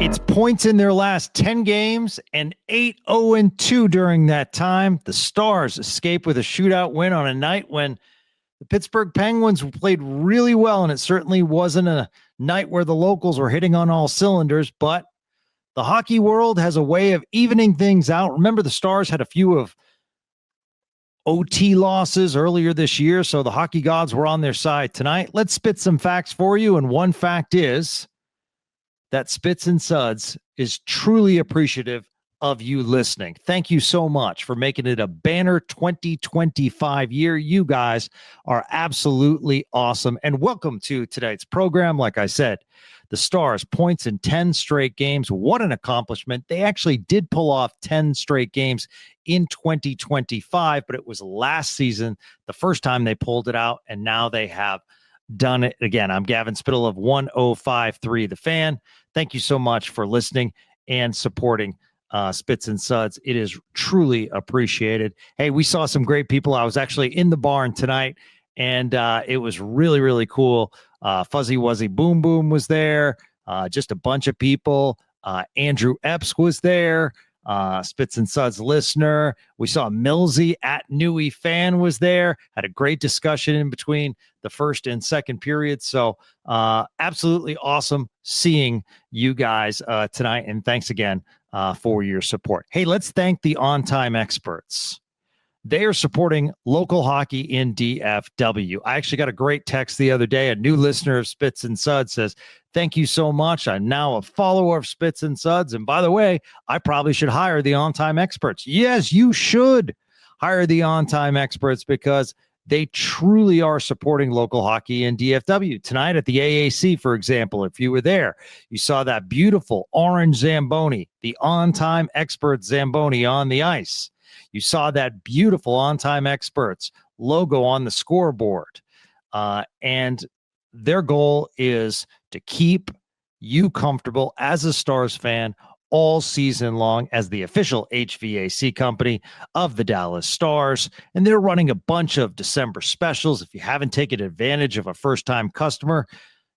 It's points in their last 10 games and 8-0-2 during that time. The Stars escape with a shootout win on a night when the Pittsburgh Penguins played really well, and it certainly wasn't a night where the locals were hitting on all cylinders, but the hockey world has a way of evening things out. Remember, the Stars had a few of OT losses earlier this year, so the hockey gods were on their side tonight. Let's spit some facts for you, and one fact is that Spits and Suds is truly appreciative of you listening. Thank you so much for making it a banner 2025 year. You guys are absolutely awesome. And welcome to tonight's program. Like I said, the Stars points in 10 straight games. What an accomplishment. They actually did pull off 10 straight games in 2025, but it was last season, the first time they pulled it out, and now they have done it again. I'm Gavin Spittle of 1053 The Fan. Thank you so much for listening and supporting Spits and Suds. It is truly appreciated. Hey, we saw some great people. I was actually in the barn tonight, and it was really, really cool. Fuzzy Wuzzy Boom Boom was there. Just a bunch of people. Andrew Epps was there. Spits and Suds listener. We saw Millsy at Newey Fan was there. Had a great discussion in between the first and second period. So absolutely awesome seeing you guys tonight. And thanks again for your support. Hey, let's thank the On-Time Experts. They are supporting local hockey in DFW. I actually got a great text the other day. A new listener of Spits and Suds says, "Thank you so much. I'm now a follower of Spits and Suds. And by the way, I probably should hire the On-Time Experts." Yes, you should hire the On-Time Experts because they truly are supporting local hockey in DFW. Tonight at the AAC, for example, if you were there, you saw that beautiful orange Zamboni, the On-Time Expert Zamboni on the ice. You saw that beautiful On-Time Experts logo on the scoreboard. And their goal is to keep you comfortable as a Stars fan all season long as the official HVAC company of the Dallas Stars. And they're running a bunch of December specials. If you haven't taken advantage of a first-time customer,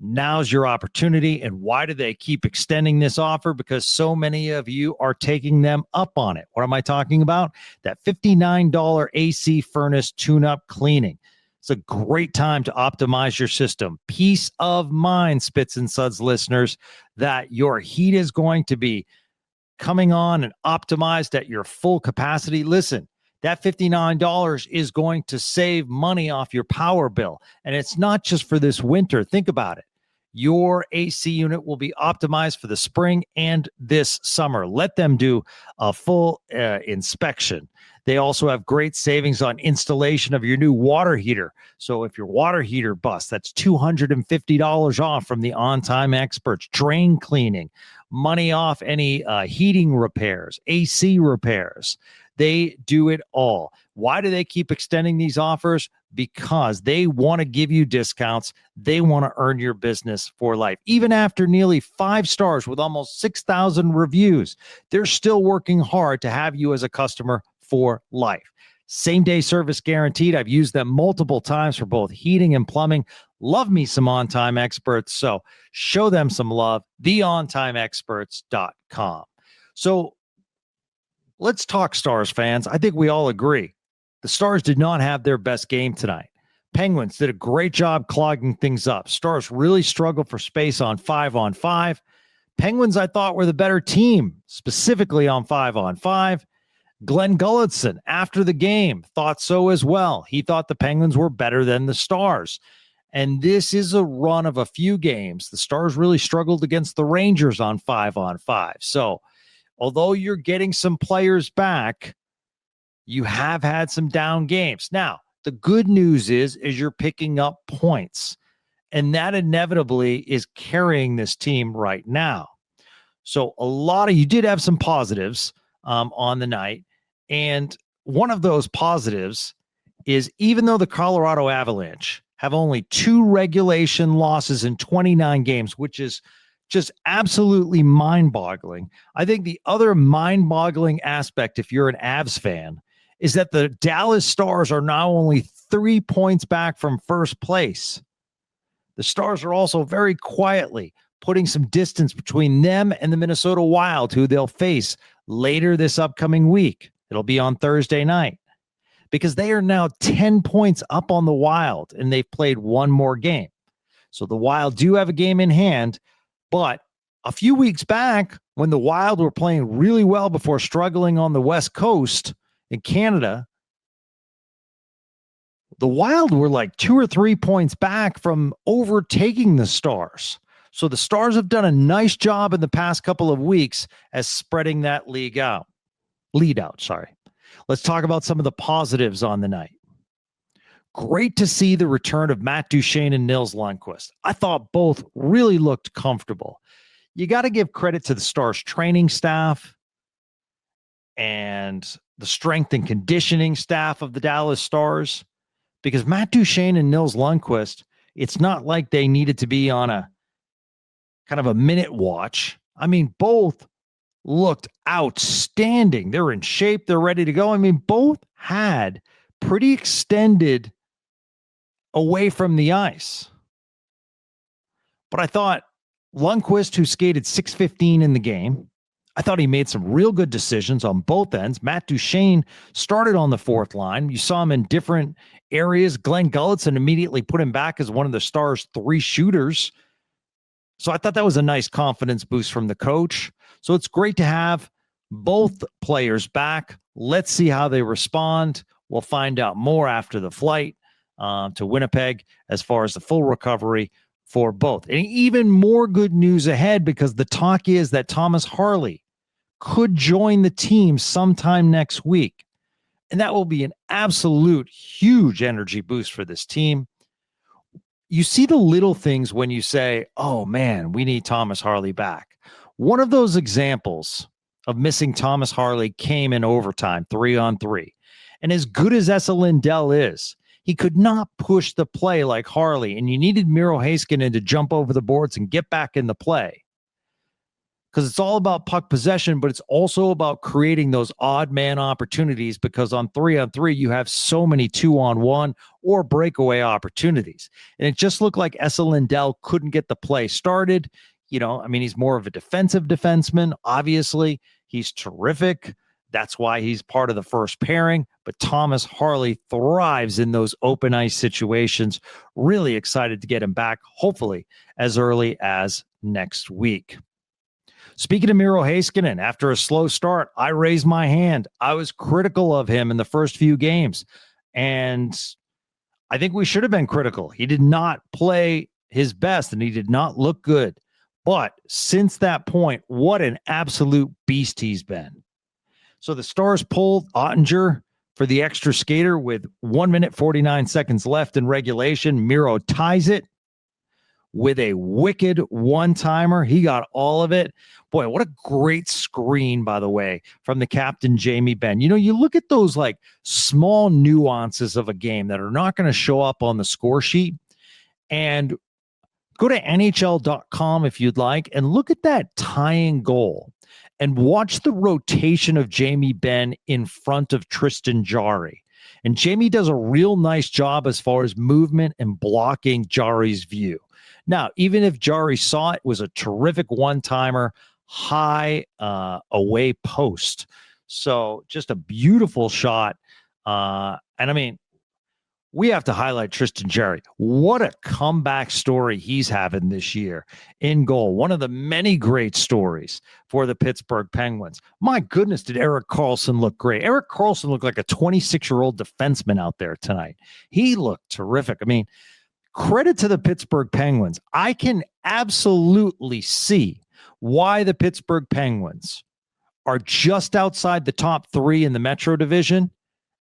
now's your opportunity. And why do they keep extending this offer? Because so many of you are taking them up on it. What am I talking about? That $59 AC furnace tune-up cleaning. It's a great time to optimize your system. Peace of mind, Spits and Suds listeners, that your heat is going to be coming on and optimized at your full capacity. Listen, that $59 is going to save money off your power bill. And it's not just for this winter. Think about it. Your AC unit will be optimized for the spring and this summer. Let them do a full inspection. They also have great savings on installation of your new water heater. So if your water heater busts, that's $250 off from the On-Time Experts. Drain cleaning, money off any heating repairs, AC repairs. They do it all. Why do they keep extending these offers? Because they want to give you discounts. They want to earn your business for life. Even after nearly 5 stars with almost 6,000 reviews, they're still working hard to have you as a customer for life. Same-day service guaranteed. I've used them multiple times for both heating and plumbing. Love me some On-Time Experts, so show them some love. TheOnTimeExperts.com. So let's talk Stars fans. I think we all agree the Stars did not have their best game tonight. Penguins did a great job clogging things up. Stars really struggled for space on 5-on-5. Penguins, I thought, were the better team, specifically on 5-on-5. Glenn Gulletson, after the game, thought so as well. He thought the Penguins were better than the Stars. And this is a run of a few games. The Stars really struggled against the Rangers on 5-on-5. So although you're getting some players back, you have had some down games. Now, the good news is you're picking up points. And that inevitably is carrying this team right now. So you did have some positives on the night. And one of those positives is even though the Colorado Avalanche have only 2 regulation losses in 29 games, which is just absolutely mind-boggling. I think the other mind-boggling aspect, if you're an Avs fan, is that the Dallas Stars are now only 3 points back from first place. The Stars are also very quietly putting some distance between them and the Minnesota Wild, who they'll face later this upcoming week. It'll be on Thursday night, because they are now 10 points up on the Wild, and they've played one more game. So the Wild do have a game in hand, but a few weeks back, when the Wild were playing really well before struggling on the West Coast in Canada, the Wild were like 2 or 3 points back from overtaking the Stars. So the Stars have done a nice job in the past couple of weeks as spreading that lead out. Let's talk about some of the positives on the night. Great to see the return of Matt Duchene and Nils Lundkvist. I thought both really looked comfortable. You got to give credit to the Stars training staff and the strength and conditioning staff of the Dallas Stars, because Matt Duchene and Nils Lundkvist, it's not like they needed to be on a kind of a minute watch. I mean, both looked outstanding. They're in shape. They're ready to go. I mean, both had pretty extended away from the ice. But I thought Lundkvist, who skated 6:15 in the game, I thought he made some real good decisions on both ends. Matt Duchene started on the fourth line. You saw him in different areas. Glenn Gulletson immediately put him back as one of the Stars' 3 shooters. So I thought that was a nice confidence boost from the coach. So it's great to have both players back. Let's see how they respond. We'll find out more after the flight to Winnipeg as far as the full recovery for both. And even more good news ahead, because the talk is that Thomas Harley could join the team sometime next week. And that will be an absolute huge energy boost for this team. You see the little things when you say, oh man, we need Thomas Harley back. One of those examples of missing Thomas Harley came in overtime, 3-on-3. And as good as Esa Lindell is, he could not push the play like Harley, and you needed Miro Heiskanen to jump over the boards and get back in the play. Because it's all about puck possession, but it's also about creating those odd man opportunities, because on 3-on-3, you have so many 2-on-1 or breakaway opportunities. And it just looked like Esa Lindell couldn't get the play started. You know, I mean, he's more of a defensive defenseman. Obviously, he's terrific. That's why he's part of the first pairing. But Thomas Harley thrives in those open ice situations. Really excited to get him back, hopefully as early as next week. Speaking of Miro Heiskanen, after a slow start, I raised my hand. I was critical of him in the first few games, and I think we should have been critical. He did not play his best, and he did not look good. But since that point, what an absolute beast he's been. So the Stars pulled Ottinger for the extra skater with 1 minute, 49 seconds left in regulation. Miro ties it with a wicked one-timer. He got all of it. Boy, what a great screen, by the way, from the captain, Jamie Benn. You know, you look at those like small nuances of a game that are not going to show up on the score sheet, and go to NHL.com if you'd like and look at that tying goal and watch the rotation of Jamie Benn in front of Tristan Jarry. And Jamie does a real nice job as far as movement and blocking Jarry's view. Now, even if Jarry saw it, was a terrific one-timer, high away post. So just a beautiful shot. And I mean, we have to highlight Tristan Jarry. What a comeback story he's having this year in goal. One of the many great stories for the Pittsburgh Penguins. My goodness, did Erik Karlsson look great. Erik Karlsson looked like a 26-year-old defenseman out there tonight. He looked terrific. I mean, credit to the Pittsburgh Penguins. I can absolutely see why the Pittsburgh Penguins are just outside the top 3 in the Metro Division,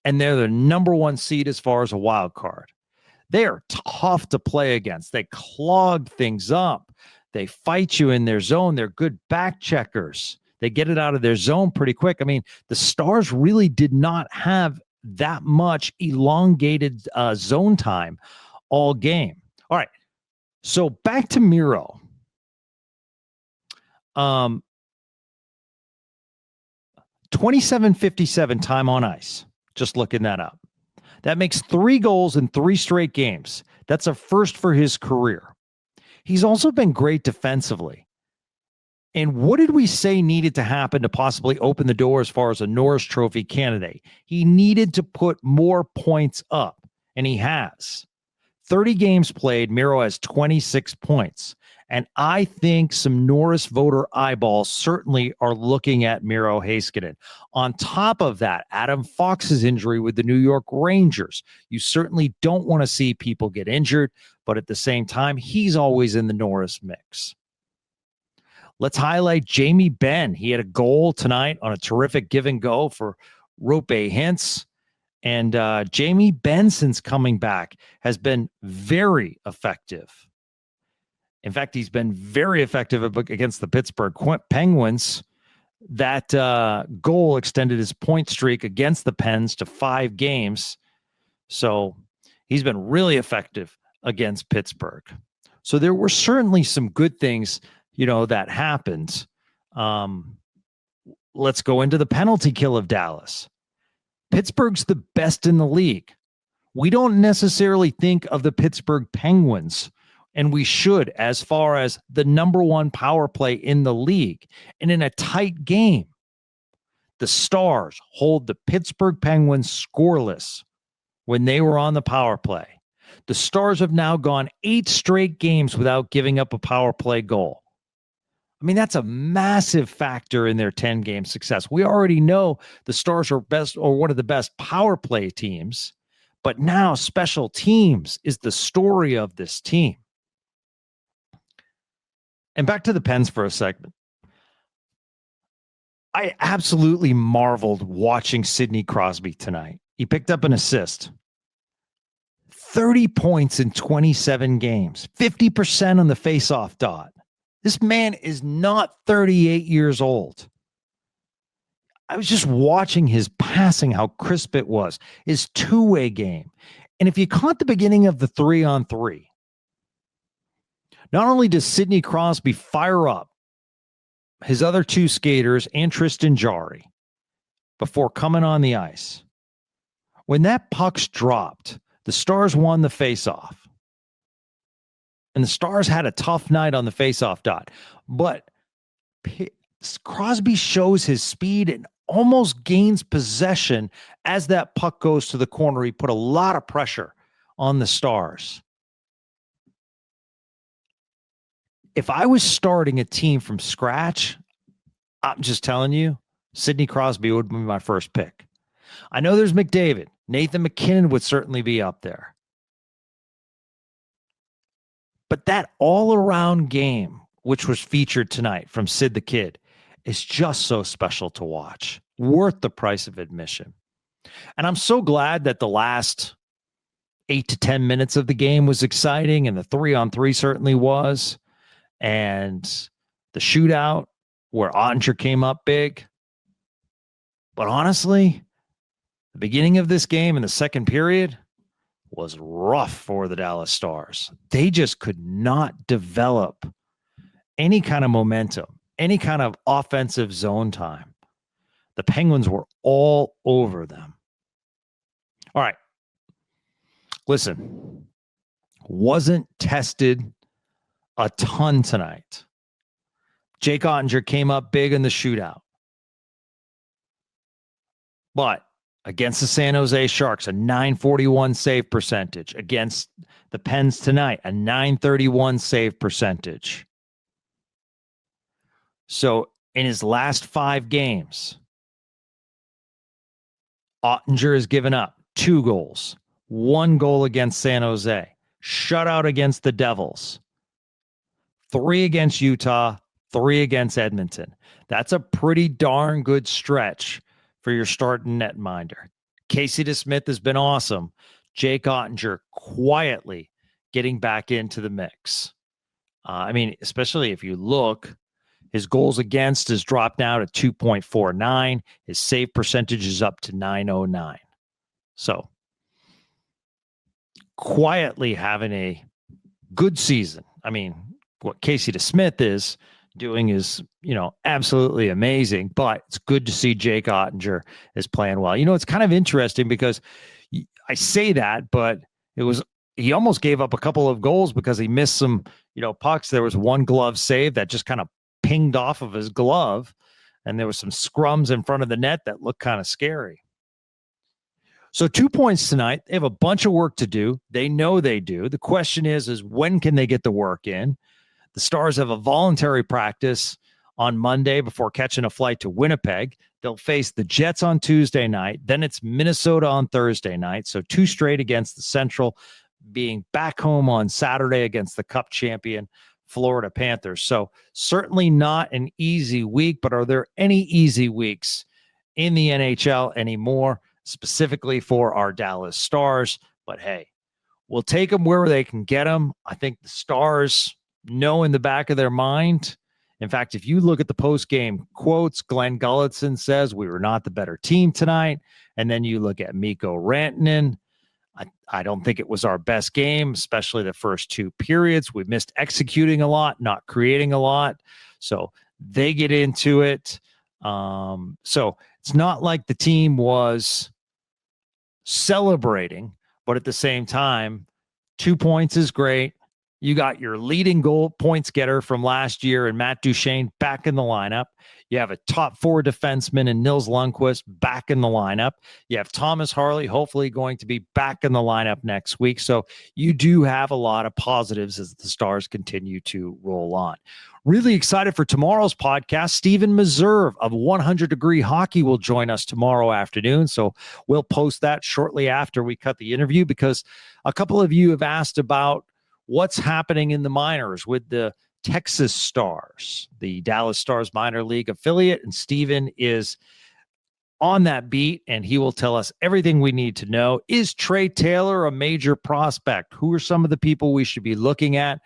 and they're the number 1 seed as far as a wild card. They are tough to play against. They clog things up. They fight you in their zone. They're good back checkers. They get it out of their zone pretty quick. I mean, the Stars really did not have that much elongated zone time all game. All right. So back to Miro. 27:57 time on ice. Just looking that up. That makes 3 goals in 3 straight games. That's a first for his career. He's also been great defensively. And what did we say needed to happen to possibly open the door as far as a Norris Trophy candidate? He needed to put more points up, and he has. 30 games played, Miro has 26 points. And I think some Norris voter eyeballs certainly are looking at Miro Heiskanen. On top of that, Adam Fox's injury with the New York Rangers. You certainly don't want to see people get injured, but at the same time, he's always in the Norris mix. Let's highlight Jamie Benn. He had a goal tonight on a terrific give and go for Rope Hintz. And Jamie Benn, since coming back, has been very effective. In fact, he's been very effective against the Pittsburgh Penguins. That goal extended his point streak against the Pens to 5 games. So he's been really effective against Pittsburgh. So there were certainly some good things, that happened. Let's go into the penalty kill of Dallas. Pittsburgh's the best in the league. We don't necessarily think of the Pittsburgh Penguins, and we should, as far as the number one power play in the league. And in a tight game, the Stars hold the Pittsburgh Penguins scoreless when they were on the power play. The Stars have now gone 8 straight games without giving up a power play goal. I mean, that's a massive factor in their 10-game success. We already know the Stars are best or one of the best power play teams, but now special teams is the story of this team. And back to the Pens for a segment. I absolutely marveled watching Sidney Crosby tonight. He picked up an assist. 30 points in 27 games, 50% on the faceoff dot. This man is not 38 years old. I was just watching his passing, how crisp it was, his two-way game. And if you caught the beginning of the 3-on-3, not only does Sidney Crosby fire up his other 2 skaters and Tristan Jarry before coming on the ice, when that puck's dropped, the Stars won the faceoff. And the Stars had a tough night on the faceoff dot. But Crosby shows his speed and almost gains possession as that puck goes to the corner. He put a lot of pressure on the Stars. If I was starting a team from scratch, I'm just telling you, Sidney Crosby would be my first pick. I know there's McDavid. Nathan McKinnon would certainly be up there. But that all-around game, which was featured tonight from Sid the Kid, is just so special to watch. Worth the price of admission. And I'm so glad that the last 8 to 10 minutes of the game was exciting, and the 3-on-3 certainly was. And the shootout where Ottinger came up big. But honestly, the beginning of this game in the second period was rough for the Dallas Stars. They just could not develop any kind of momentum, any kind of offensive zone time. The Penguins were all over them. All right. Listen, wasn't tested a ton tonight. Jake Ottinger came up big in the shootout. But against the San Jose Sharks, a .941 save percentage. Against the Pens tonight, a .931 save percentage. So in his last 5 games, Ottinger has given up 2 goals, 1 goal against San Jose, shutout against the Devils, 3 against Utah, 3 against Edmonton. That's a pretty darn good stretch for your starting netminder. Casey DeSmith has been awesome. Jake Ottinger quietly getting back into the mix. Especially if you look, his goals against has dropped now to 2.49. His save percentage is up to .909. So quietly having a good season. I mean, what Casey DeSmith is doing is, absolutely amazing, but it's good to see Jake Ottinger is playing well. It's kind of interesting because I say that, but it was he almost gave up a couple of goals because he missed some, pucks. There was one glove save that just kind of pinged off of his glove, and there was some scrums in front of the net that looked kind of scary. So 2 points tonight. They have a bunch of work to do. They know they do. The question is when can they get the work in? The Stars have a voluntary practice on Monday before catching a flight to Winnipeg. They'll face the Jets on Tuesday night. Then it's Minnesota on Thursday night. So 2 straight against the Central, being back home on Saturday against the Cup champion Florida Panthers. So certainly not an easy week, but are there any easy weeks in the NHL anymore, specifically for our Dallas Stars? But hey, we'll take them where they can get them. I think the Stars know in the back of their mind. In fact, if you look at the post-game quotes, Glenn Gulletson says we were not the better team tonight. And then you look at Mikko Rantanen. I don't think it was our best game, especially the first 2 periods. We missed executing a lot, not creating a lot. So they get into it. So it's not like the team was celebrating, but at the same time, 2 points is great. You got your leading goal points getter from last year and Matt Duchene back in the lineup. You have a top 4 defenseman in Nils Lundkvist back in the lineup. You have Thomas Harley hopefully going to be back in the lineup next week. So you do have a lot of positives as the Stars continue to roll on. Really excited for tomorrow's podcast. Stephen Meserve of 100 Degree Hockey will join us tomorrow afternoon. So we'll post that shortly after we cut the interview, because a couple of you have asked about what's happening in the minors with the Texas Stars, the Dallas Stars minor league affiliate. And Steven is on that beat, and he will tell us everything we need to know. Is Trey Taylor a major prospect? Who are some of the people we should be looking at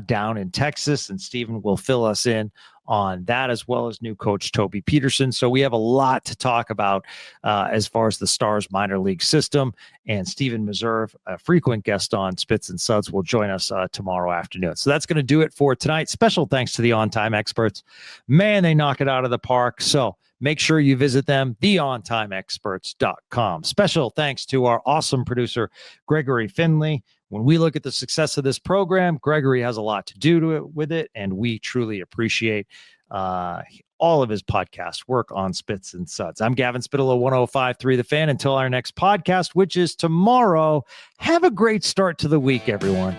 down in Texas? And Steven will fill us in on that, as well as new coach Toby Peterson. So we have a lot to talk about as far as the Stars minor league system. And Stephen Meserve, a frequent guest on Spits and Suds, will join us tomorrow afternoon. So that's going to do it for tonight. Special thanks to the On-Time Experts. Man, they knock it out of the park. So make sure you visit them, theontimeexperts.com. Special thanks to our awesome producer, Gregory Finley. When we look at the success of this program, Gregory has a lot to do with it, and we truly appreciate all of his podcast work on Spits and Suds. I'm Gavin Spittle of 105.3 The Fan. Until our next podcast, which is tomorrow, have a great start to the week, everyone.